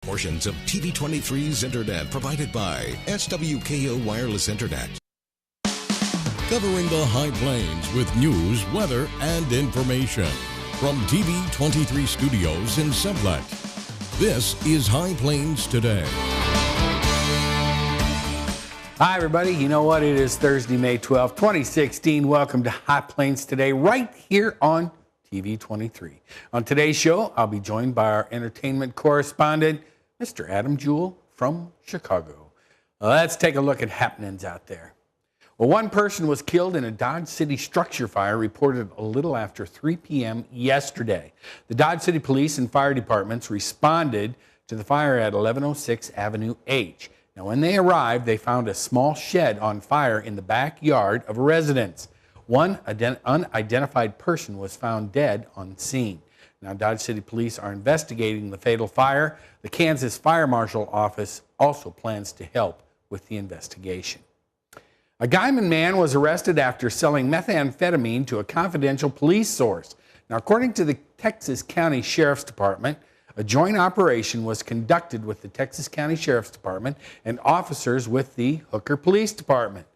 portions of TV23's internet provided by SWKO Wireless Internet. Covering the High Plains with news, weather, and information. From TV23 Studios in Sublette, this is High Plains Today. Hi, everybody. You know what? It is Thursday, May 12, 2016. Welcome to High Plains Today, right here on TV23. On today's show, I'll be joined by our entertainment correspondent, Mr. Adam Jewell from Chicago. Let's take a look at happenings out there. Well, one person was killed in a Dodge City structure fire reported a little after 3 p.m. yesterday. The Dodge City Police and Fire Departments responded to the fire at 1106 Avenue H. Now, when they arrived, they found a small shed on fire in the backyard of a residence. One unidentified person was found dead on scene. Now, Dodge City Police are investigating the fatal fire. The Kansas Fire Marshal Office also plans to help with the investigation. A Guyman man was arrested after selling methamphetamine to a confidential police source. Now, according to the Texas County Sheriff's Department, a joint operation was conducted with the Texas County Sheriff's Department and officers with the Hooker Police Department.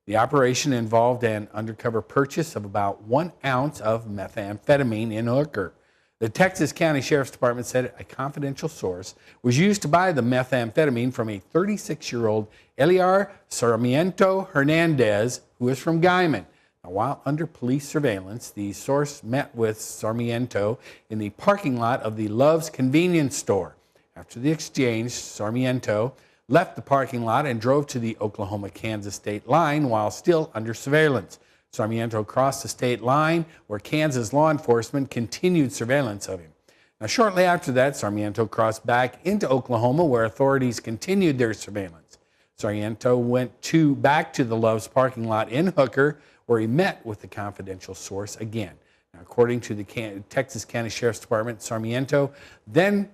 The operation involved an undercover purchase of about 1 ounce of methamphetamine in Hooker. The Texas County Sheriff's Department said a confidential source was used to buy the methamphetamine from a 36-year-old Eliar Sarmiento Hernandez, who is from Guyman. Now, while under police surveillance, the source met with Sarmiento in the parking lot of the Love's convenience store. After the exchange, Sarmiento left the parking lot and drove to the Oklahoma-Kansas state line while still under surveillance. Sarmiento crossed the state line where Kansas law enforcement continued surveillance of him. Now, shortly after that, Sarmiento crossed back into Oklahoma where authorities continued their surveillance. Sarmiento went back to the Love's parking lot in Hooker where he met with the confidential source again. Now, according to the Texas County Sheriff's Department, Sarmiento then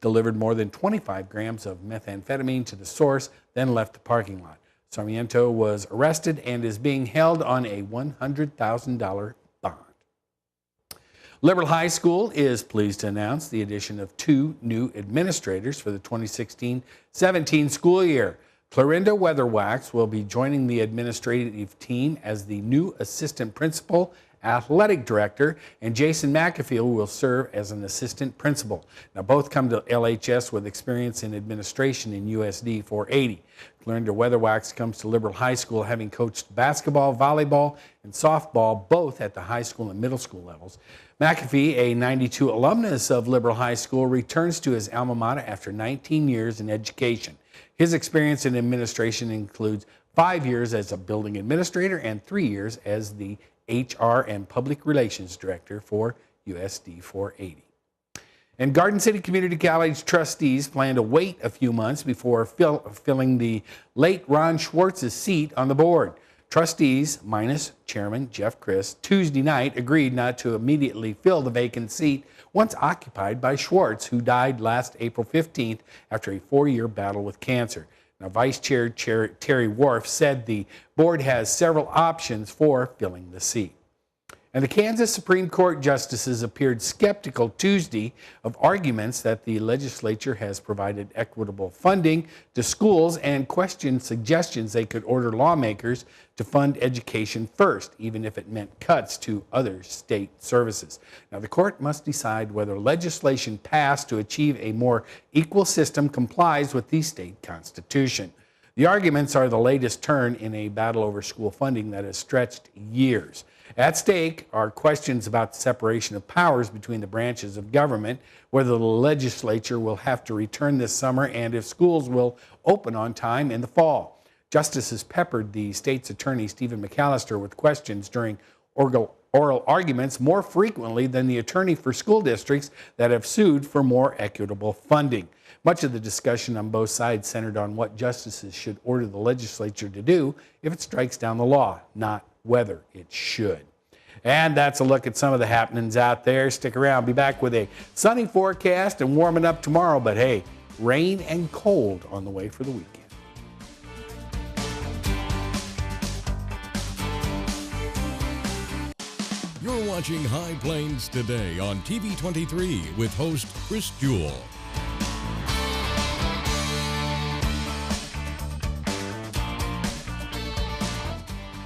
delivered more than 25 grams of methamphetamine to the source, then left the parking lot. Sarmiento was arrested and is being held on a $100,000 bond. Liberal High School is pleased to announce the addition of 2 new administrators for the 2016-17 school year. Clorinda Weatherwax will be joining the administrative team as the new assistant principal, athletic director, and Jason McAfee will serve as an assistant principal. Now, both come to LHS with experience in administration in USD 480. Clorinda Weatherwax comes to Liberal High School having coached basketball, volleyball, and softball, both at the high school and middle school levels. McAfee, a 92 alumnus of Liberal High School, returns to his alma mater after 19 years in education. His experience in administration includes 5 years as a building administrator and 3 years as the HR and Public Relations Director for USD 480. And Garden City Community College trustees plan to wait a few months before filling the late Ron Schwartz's seat on the board. Trustees, minus Chairman Jeff Criss, Tuesday night agreed not to immediately fill the vacant seat once occupied by Schwartz, who died last April 15th after a 4-year battle with cancer. Now, Vice Chair Terry Wharf said the board has several options for filling the seat. And the Kansas Supreme Court justices appeared skeptical Tuesday of arguments that the legislature has provided equitable funding to schools and questioned suggestions they could order lawmakers to fund education first, even if it meant cuts to other state services. Now, the court must decide whether legislation passed to achieve a more equal system complies with the state constitution. The arguments are the latest turn in a battle over school funding that has stretched years. At stake are questions about the separation of powers between the branches of government, whether the legislature will have to return this summer, and if schools will open on time in the fall. Justices peppered the state's attorney, Stephen McAllister, with questions during oral arguments more frequently than the attorney for school districts that have sued for more equitable funding. Much of the discussion on both sides centered on what justices should order the legislature to do if it strikes down the law, not whether it should. And that's a look at some of the happenings out there. Stick around. Be back with a sunny forecast and warming up tomorrow. But hey, rain and cold on the way for the weekend. You're watching High Plains Today on TV23 with host Chris Jewell.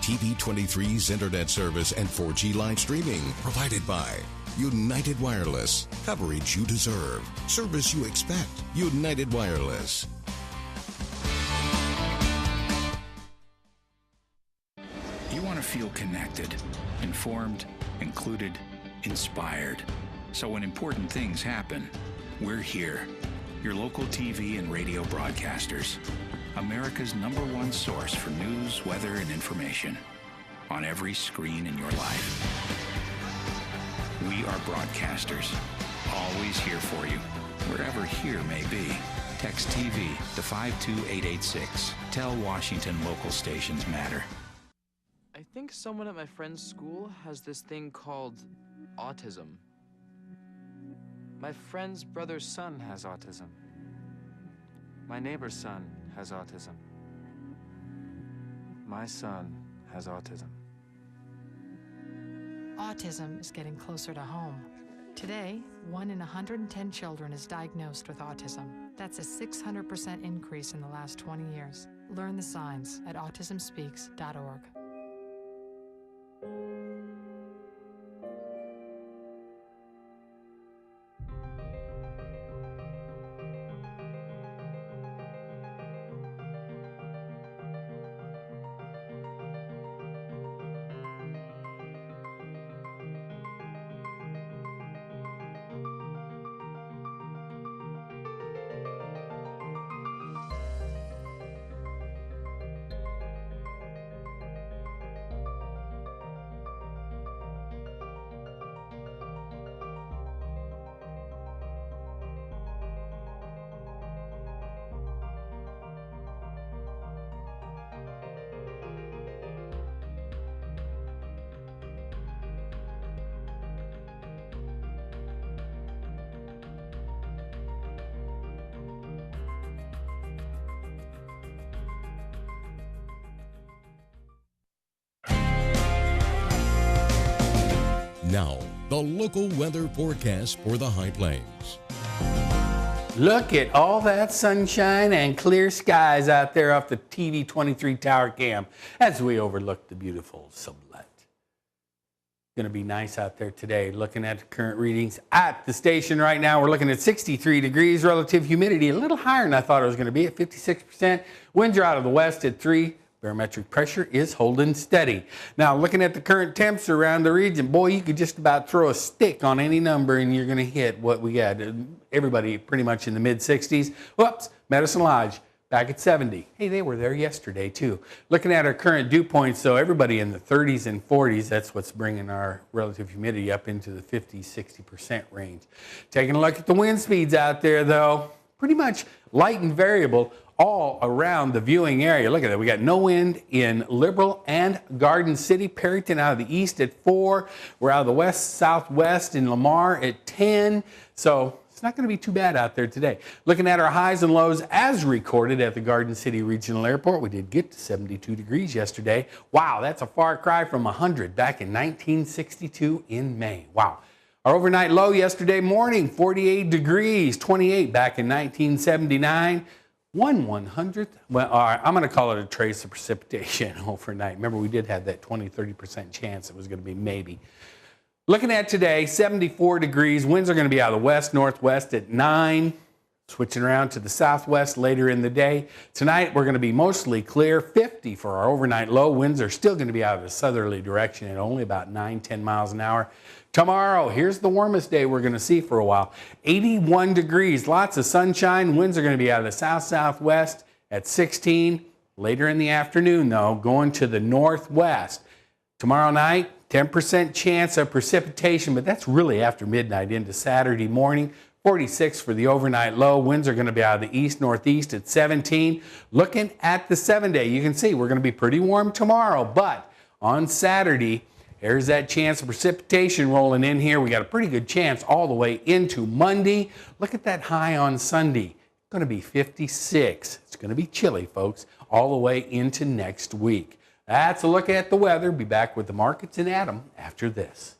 TV23's internet service and 4G live streaming. Provided by United Wireless. Coverage you deserve. Service you expect. United Wireless. You want to feel connected, informed, included, inspired. So when important things happen, we're here. Your local TV and radio broadcasters. America's #1 source for news, weather, and information. On every screen in your life. We are broadcasters. Always here for you. Wherever here may be. Text TV to 52886. Tell Washington local stations matter. I think someone at my friend's school has this thing called autism. My friend's brother's son has autism. My neighbor's son has autism. My son has autism. Autism is getting closer to home. Today, 1 in 110 children is diagnosed with autism. That's a 600% increase in the last 20 years. Learn the signs at autismspeaks.org. Now, the local weather forecast for the High Plains. Look at all that sunshine and clear skies out there off the TV23 tower cam as we overlook the beautiful Sublette. Going to be nice out there today. Looking at the current readings at the station right now, we're looking at 63 degrees, relative humidity a little higher than I thought it was going to be at 56%. Winds are out of the west at 3. Barometric pressure is holding steady. Now, looking at the current temps around the region, boy, you could just about throw a stick on any number and you're going to hit what we got. Everybody pretty much in the mid-60s. Whoops, Medicine Lodge back at 70. Hey, they were there yesterday too. Looking at our current dew points, so everybody in the 30s and 40s, that's what's bringing our relative humidity up into the 50, 60% range. Taking a look at the wind speeds out there though, pretty much light and variable all around the viewing area. Look at that. We got no wind in Liberal and Garden City. Perryton out of the east at 4. We're out of the west, southwest in Lamar at 10. So it's not going to be too bad out there today. Looking at our highs and lows as recorded at the Garden City Regional Airport, we did get to 72 degrees yesterday. Wow, that's a far cry from 100 back in 1962 in May. Wow. Our overnight low yesterday morning, 48 degrees, 28 back in 1979. 1/100th, well, all right, I'm going to call it a trace of precipitation overnight. Remember, we did have that 20-30% chance it was going to be maybe. Looking at today, 74 degrees. Winds are going to be out of the west, northwest at 9. Switching around to the southwest later in the day. Tonight, we're going to be mostly clear, 50 for our overnight low. Winds are still going to be out of the southerly direction at only about 9-10 miles an hour. Tomorrow, here's the warmest day we're going to see for a while. 81 degrees, lots of sunshine. Winds are going to be out of the south-southwest at 16. Later in the afternoon, though, going to the northwest. Tomorrow night, 10% chance of precipitation, but that's really after midnight into Saturday morning. 46 for the overnight low. Winds are going to be out of the east-northeast at 17. Looking at the 7-day, you can see we're going to be pretty warm tomorrow, but on Saturday, there's that chance of precipitation rolling in here. We got a pretty good chance all the way into Monday. Look at that high on Sunday. It's going to be 56. It's going to be chilly, folks, all the way into next week. That's a look at the weather. Be back with the markets and Adam after this.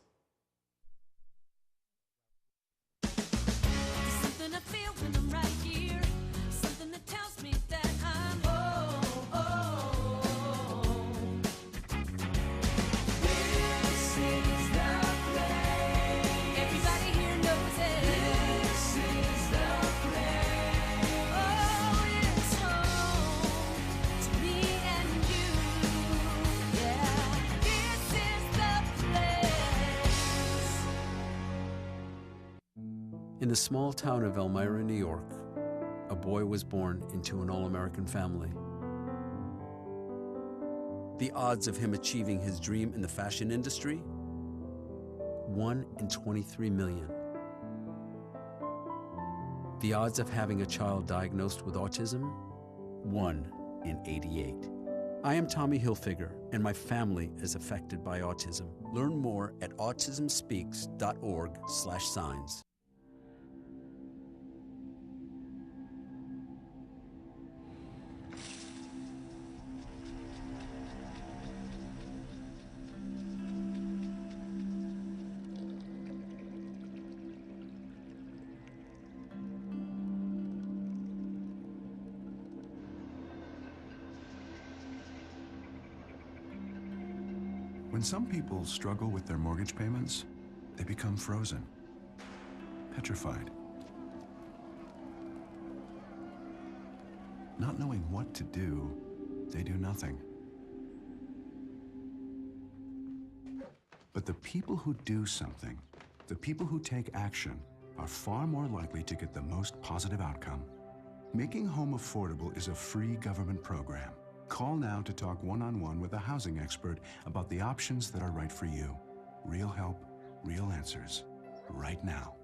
In the small town of Elmira, New York, a boy was born into an all-American family. The odds of him achieving his dream in the fashion industry? 1 in 23 million. The odds of having a child diagnosed with autism? 1 in 88. I am Tommy Hilfiger, and my family is affected by autism. Learn more at autismspeaks.org/signs. When some people struggle with their mortgage payments, they become frozen, petrified. Not knowing what to do, they do nothing. But the people who do something, the people who take action, are far more likely to get the most positive outcome. Making home affordable is a free government program. Call now to talk one-on-one with a housing expert about the options that are right for you. Real help, real answers, right now.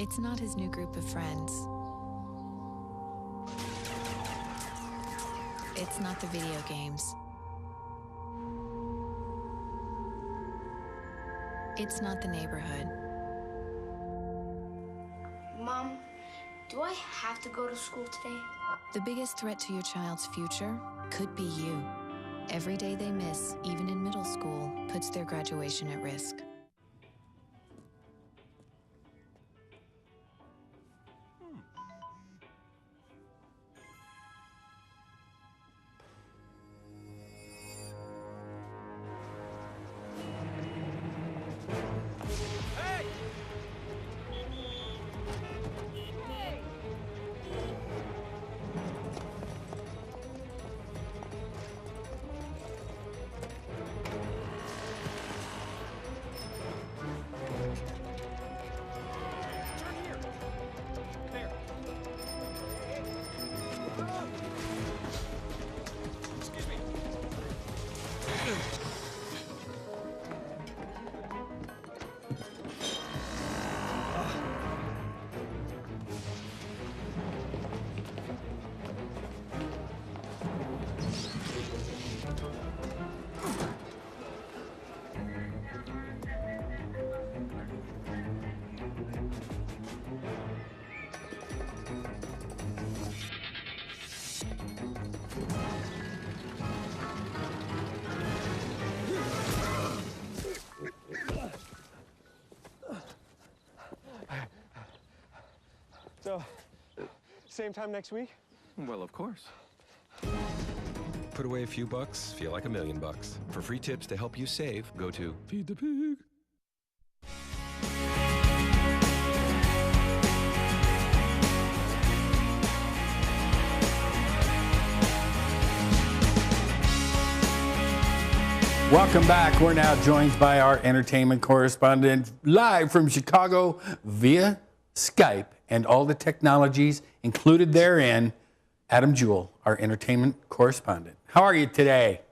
It's not his new group of friends. It's not the video games. It's not the neighborhood. Mom, do I have to go to school today? The biggest threat to your child's future could be you. Every day they miss, even in middle school, puts their graduation at risk. So, same time next week? Well, of course. Put away a few bucks, feel like $1 million. For free tips to help you save, go to Feed the Pig. Welcome back. We're now joined by our entertainment correspondent live from Chicago via Skype and all the technologies included therein, Jewell, our entertainment correspondent. How are you today?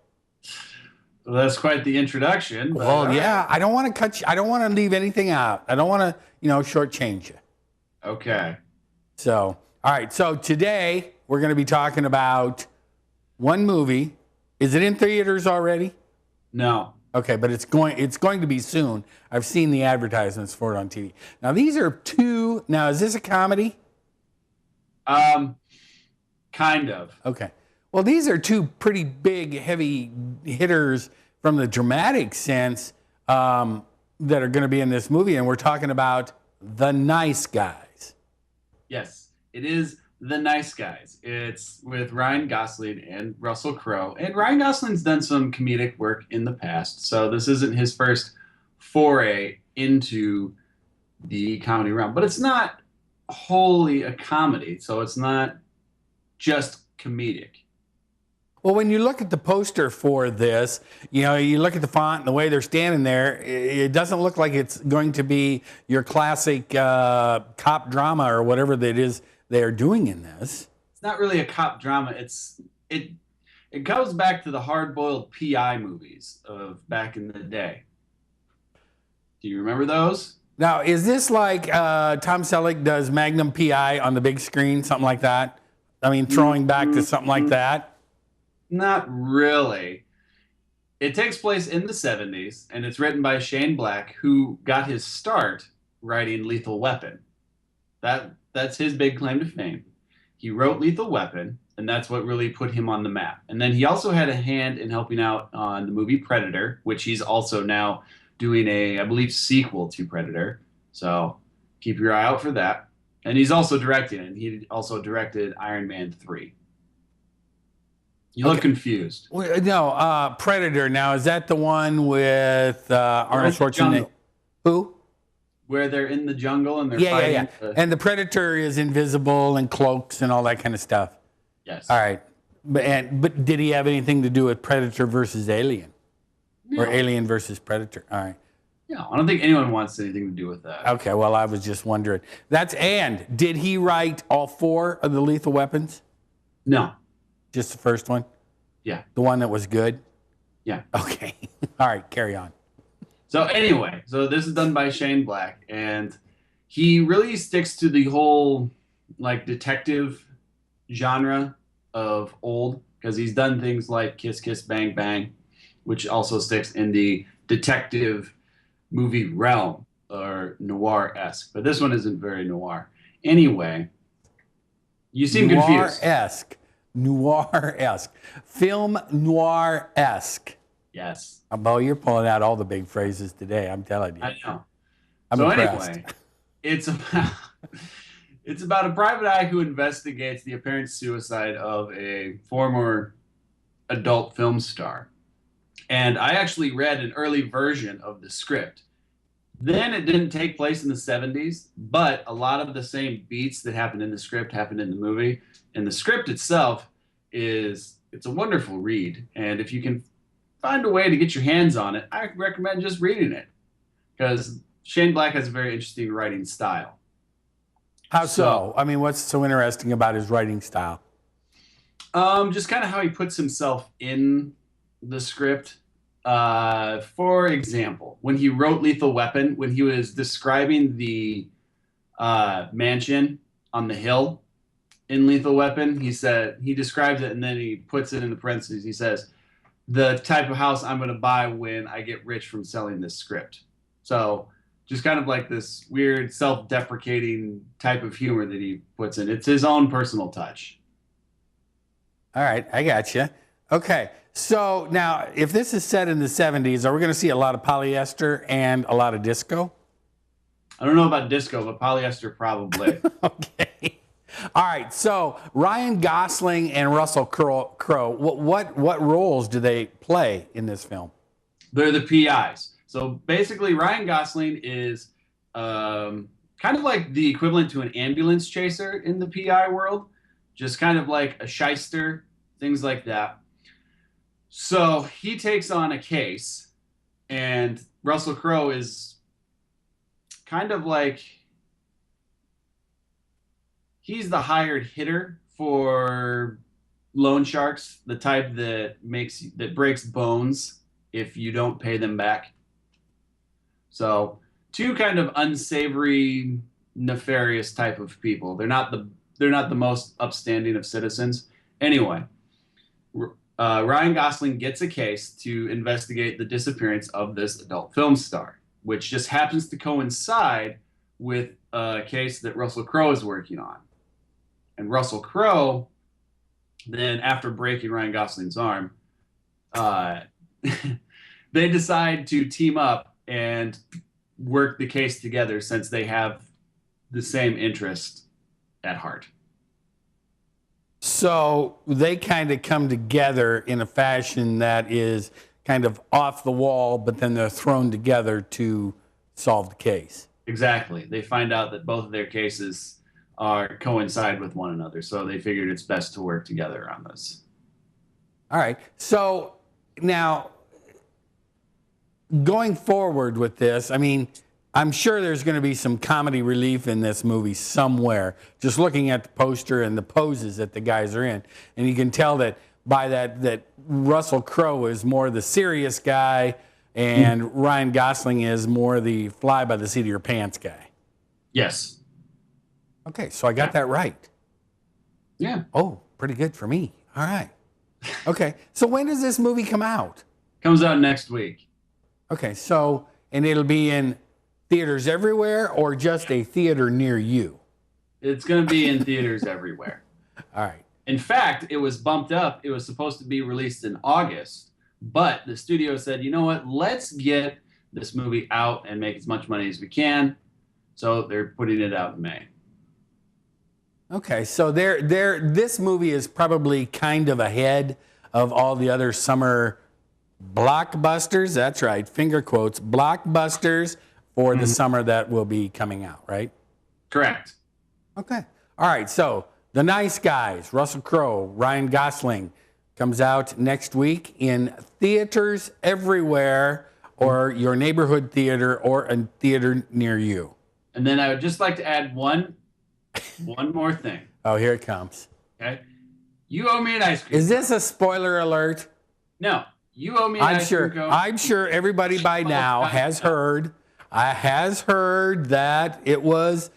Well, that's quite the introduction. But Well, yeah, I don't want to cut you. I don't want to leave anything out. I don't want to, shortchange you. Okay. So, all right. So today we're going to be talking about one movie. Is it in theaters already? No. Okay, but it's going to be soon. I've seen the advertisements for it on TV. Now these are two. Now is this a comedy? Kind of. Okay. Well, these are two pretty big, heavy hitters from the dramatic sense that are going to be in this movie, and we're talking about The Nice Guys. Yes, it is The Nice Guys. It's with Ryan Gosling and Russell Crowe. And Ryan Gosling's done some comedic work in the past, so this isn't his first foray into the comedy realm. But it's not wholly a comedy, so it's not just comedic. Well, when you look at the poster for this, you look at the font and the way they're standing there, it doesn't look like it's going to be your classic cop drama or whatever that is they're doing in this. It's not really a cop drama. It goes back to the hard-boiled PI movies of back in the day. Do you remember those? Now, is this like Tom Selleck does Magnum PI on the big screen, something like that? I mean, throwing back to something like that? Not really. It takes place in the 70s, and it's written by Shane Black, who got his start writing Lethal Weapon. That's his big claim to fame. He wrote Lethal Weapon, and that's what really put him on the map. And then he also had a hand in helping out on the movie Predator, which he's also now doing I believe, sequel to Predator. So keep your eye out for that. And he's also directing it. He also directed Iron Man 3. You look confused. No, Predator. Now, is that the one with Arnold Schwarzenegger? Who? Where they're in the jungle and they're fighting. Yeah. And the Predator is invisible and cloaks and all that kind of stuff. Yes. All right. But did he have anything to do with Predator versus Alien? No. Or Alien versus Predator? All right. No, I don't think anyone wants anything to do with that. Okay, well, I was just wondering. And did he write all 4 of the Lethal Weapons? No. Just the first one? Yeah. The one that was good? Yeah. Okay. All right, carry on. So anyway, this is done by Shane Black, and he really sticks to the whole detective genre of old, because he's done things like Kiss Kiss Bang Bang, which also sticks in the detective movie realm, or noir-esque. But this one isn't very noir. Anyway, you seem confused. Noir-esque. Film noir-esque. Yes. Bo, you're pulling out all the big phrases today, I'm telling you. I know. I'm impressed. Anyway, it's about a private eye who investigates the apparent suicide of a former adult film star. And I actually read an early version of the script. Then it didn't take place in the 70s, but a lot of the same beats that happened in the script happened in the movie. And the script itself it's a wonderful read. And if you can find a way to get your hands on it, I recommend just reading it, because Shane Black has a very interesting writing style. How so? I mean, what's so interesting about his writing style? Just kind of how he puts himself in the script. For example, when he wrote Lethal Weapon, when he was describing the mansion on the hill in Lethal Weapon, he describes it and then he puts it in the parentheses. He says, the type of house I'm going to buy when I get rich from selling this script. So just kind of like this weird self-deprecating type of humor that he puts in. It's his own personal touch. All right, I got you. Okay, so now if this is set in the 70s, are we going to see a lot of polyester and a lot of disco? I don't know about disco, but polyester probably. Okay. All right, so Ryan Gosling and Russell Crowe, what roles do they play in this film? They're the PIs. So basically, Ryan Gosling is kind of like the equivalent to an ambulance chaser in the PI world, just kind of like a shyster, things like that. So he takes on a case, and Russell Crowe is kind of like, he's the hired hitter for loan sharks, the type that breaks bones if you don't pay them back. So two kind of unsavory, nefarious type of people. They're not the most upstanding of citizens. Anyway, Ryan Gosling gets a case to investigate the disappearance of this adult film star, which just happens to coincide with a case that Russell Crowe is working on. And Russell Crowe, then after breaking Ryan Gosling's arm, they decide to team up and work the case together since they have the same interest at heart. So they kind of come together in a fashion that is kind of off the wall, but then they're thrown together to solve the case. Exactly. They find out that both of their cases coincide with one another, so they figured it's best to work together on this. All right. So now, going forward with this, I mean, I'm sure there's going to be some comedy relief in this movie somewhere, just looking at the poster and the poses that the guys are in. And you can tell that by that Russell Crowe is more the serious guy and Ryan Gosling is more the fly by the seat of your pants guy. Yes. Okay, so I got that right. Yeah. Oh, pretty good for me. All right. Okay, so when does this movie come out? Comes out next week. Okay, so, and it'll be in theaters everywhere or just a theater near you? It's going to be in theaters everywhere. All right. In fact, it was bumped up. It was supposed to be released in August, but the studio said, you know what, let's get this movie out and make as much money as we can. So they're putting it out in May. Okay, so this movie is probably kind of ahead of all the other summer blockbusters. That's right, finger quotes, blockbusters for the summer that will be coming out, right? Correct. Okay. All right, so The Nice Guys, Russell Crowe, Ryan Gosling, comes out next week in theaters everywhere or your neighborhood theater or a theater near you. And then I would just like to add one more thing. Oh, here it comes. Okay. You owe me an ice cream. Is this a spoiler alert? No. You owe me an ice cream cone. I'm sure everybody by now has heard that it was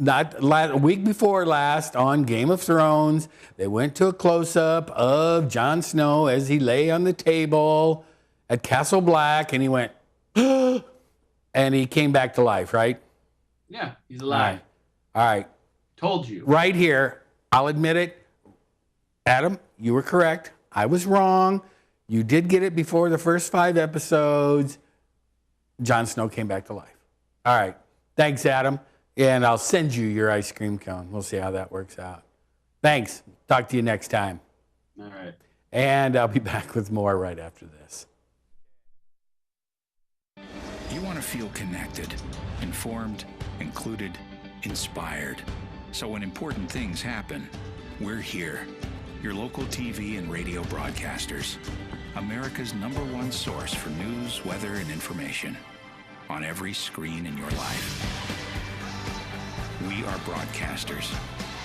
a week before last on Game of Thrones. They went to a close-up of Jon Snow as he lay on the table at Castle Black, and he went, and he came back to life, right? Yeah, he's alive. All right. Told you. Right here, I'll admit it. Adam, you were correct. I was wrong. You did get it before the first 5 episodes. Jon Snow came back to life. All right. Thanks, Adam. And I'll send you your ice cream cone. We'll see how that works out. Thanks. Talk to you next time. All right. And I'll be back with more right after this. You want to feel connected, informed, included, inspired. So when important things happen, we're here. Your local TV and radio broadcasters. America's #1 source for news, weather, and information. On every screen in your life. We are broadcasters.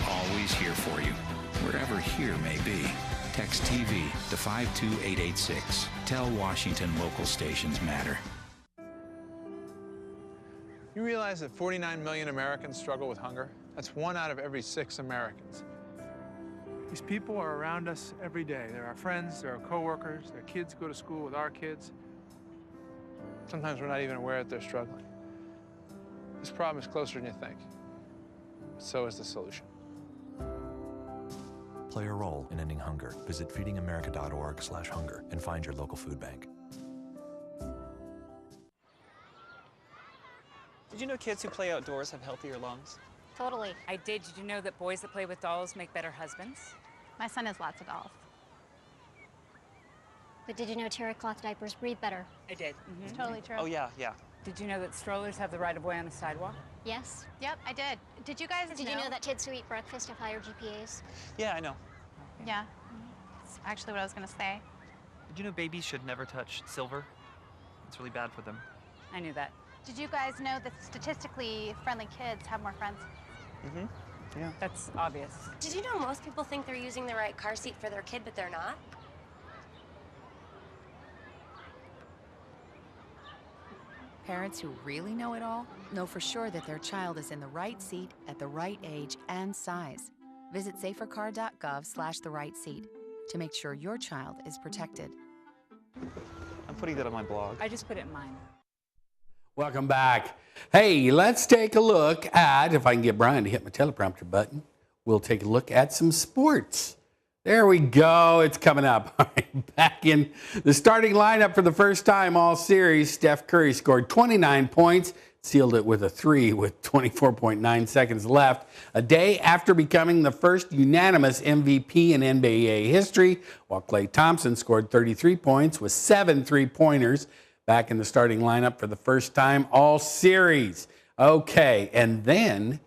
Always here for you. Wherever here may be. Text TV to 52886. Tell Washington local stations matter. You realize that 49 million Americans struggle with hunger? That's 1 out of every 6 Americans. These people are around us every day. They're our friends, they're our coworkers, their kids go to school with our kids. Sometimes we're not even aware that they're struggling. This problem is closer than you think. So is the solution. Play a role in ending hunger. Visit feedingamerica.org/hunger and find your local food bank. Did you know kids who play outdoors have healthier lungs? Totally. I did. Did you know that boys that play with dolls make better husbands? My son has lots of dolls. But did you know terry cloth diapers breathe better? I did. It's totally true. Oh, yeah. Did you know that strollers have the right of way on the sidewalk? Yes. Yep, I did. Did you guys Did you know that kids who eat breakfast have higher GPAs? Yeah, I know. Yeah. That's actually what I was going to say. Did you know babies should never touch silver? It's really bad for them. I knew that. Did you guys know that statistically friendly kids have more friends? Mm-hmm. Yeah. That's obvious. Did you know most people think they're using the right car seat for their kid, but they're not? parents who really know it all know for sure that their child is in the right seat at the right age and size. Visit safercar.gov/the right seat to make sure your child is protected. I'm putting that on my blog. I just put it in mine. Welcome back. Hey, let's take a look at, if I can get Brian to hit my teleprompter button, we'll take a look at some sports. There we go. It's coming up. All right, back in the starting lineup for the first time all series, Steph Curry scored 29 points, sealed it with a 3 with 24.9 seconds left. A day after becoming the first unanimous MVP in NBA history, while Klay Thompson scored 33 points with 7 three-pointers, back in the starting lineup for the first time all series. Okay, and then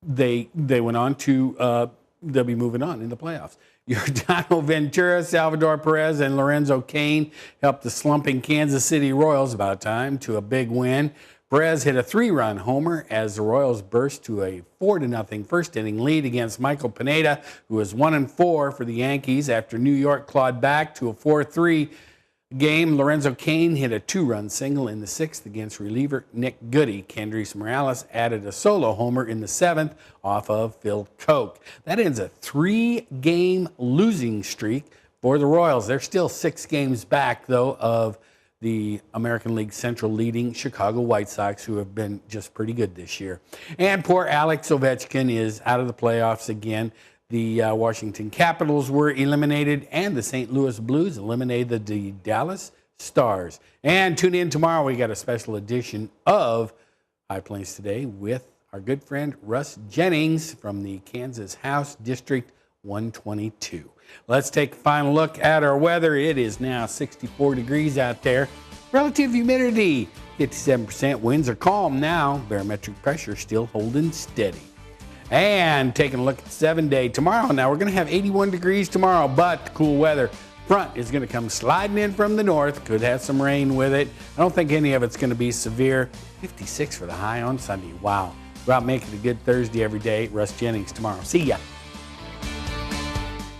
they went on to, they'll be moving on in the playoffs. Giordano Ventura, Salvador Perez, and Lorenzo Cain helped the slumping Kansas City Royals, about time, to a big win. Perez hit a 3-run homer as the Royals burst to a 4-0 first-inning lead against Michael Pineda, who was 1-4 for the Yankees after New York clawed back to a 4-3 game. Lorenzo Cain hit a 2-run single in the 6th against reliever Nick Goody. Kendrys Morales added a solo homer in the 7th off of Phil Koch. That ends a 3-game losing streak for the Royals. They're still 6 games back, though, of the American League Central leading Chicago White Sox, who have been just pretty good this year. And poor Alex Ovechkin is out of the playoffs again. The Washington Capitals were eliminated, and the St. Louis Blues eliminated the Dallas Stars. And tune in tomorrow. We got a special edition of High Plains Today with our good friend Russ Jennings from the Kansas House District 122. Let's take a final look at our weather. It is now 64 degrees out there. Relative humidity, 57%. Winds are calm now. Barometric pressure still holding steady. And taking a look at the 7-day tomorrow. Now we're going to have 81 degrees tomorrow, but the cool weather front is going to come sliding in from the north. Could have some rain with it. I don't think any of it's going to be severe. 56 for the high on Sunday. Wow. Go out and make it a good Thursday every day. Russ Jennings tomorrow. See ya.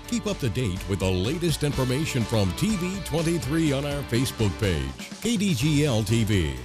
Keep up to date with the latest information from TV23 on our Facebook page, KDGL TV.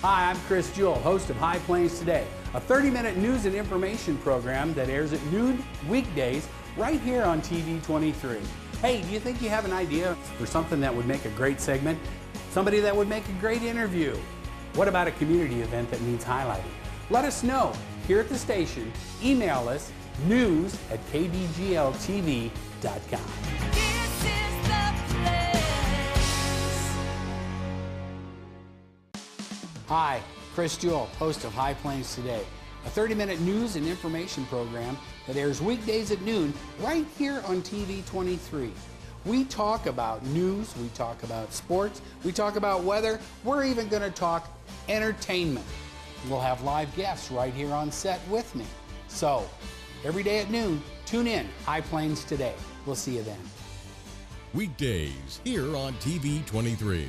Hi, I'm Chris Jewell, host of High Plains Today, a 30-minute news and information program that airs at noon weekdays right here on TV23. Hey, do you think you have an idea for something that would make a great segment? Somebody that would make a great interview? What about a community event that needs highlighting? Let us know here at the station. Email us news@kdgltv.com. Hi, Chris Jewell, host of High Plains Today, a 30-minute news and information program that airs weekdays at noon right here on TV23. We talk about news, we talk about sports, we talk about weather, we're even going to talk entertainment. We'll have live guests right here on set with me. So, every day at noon, tune in, High Plains Today. We'll see you then. Weekdays here on TV23.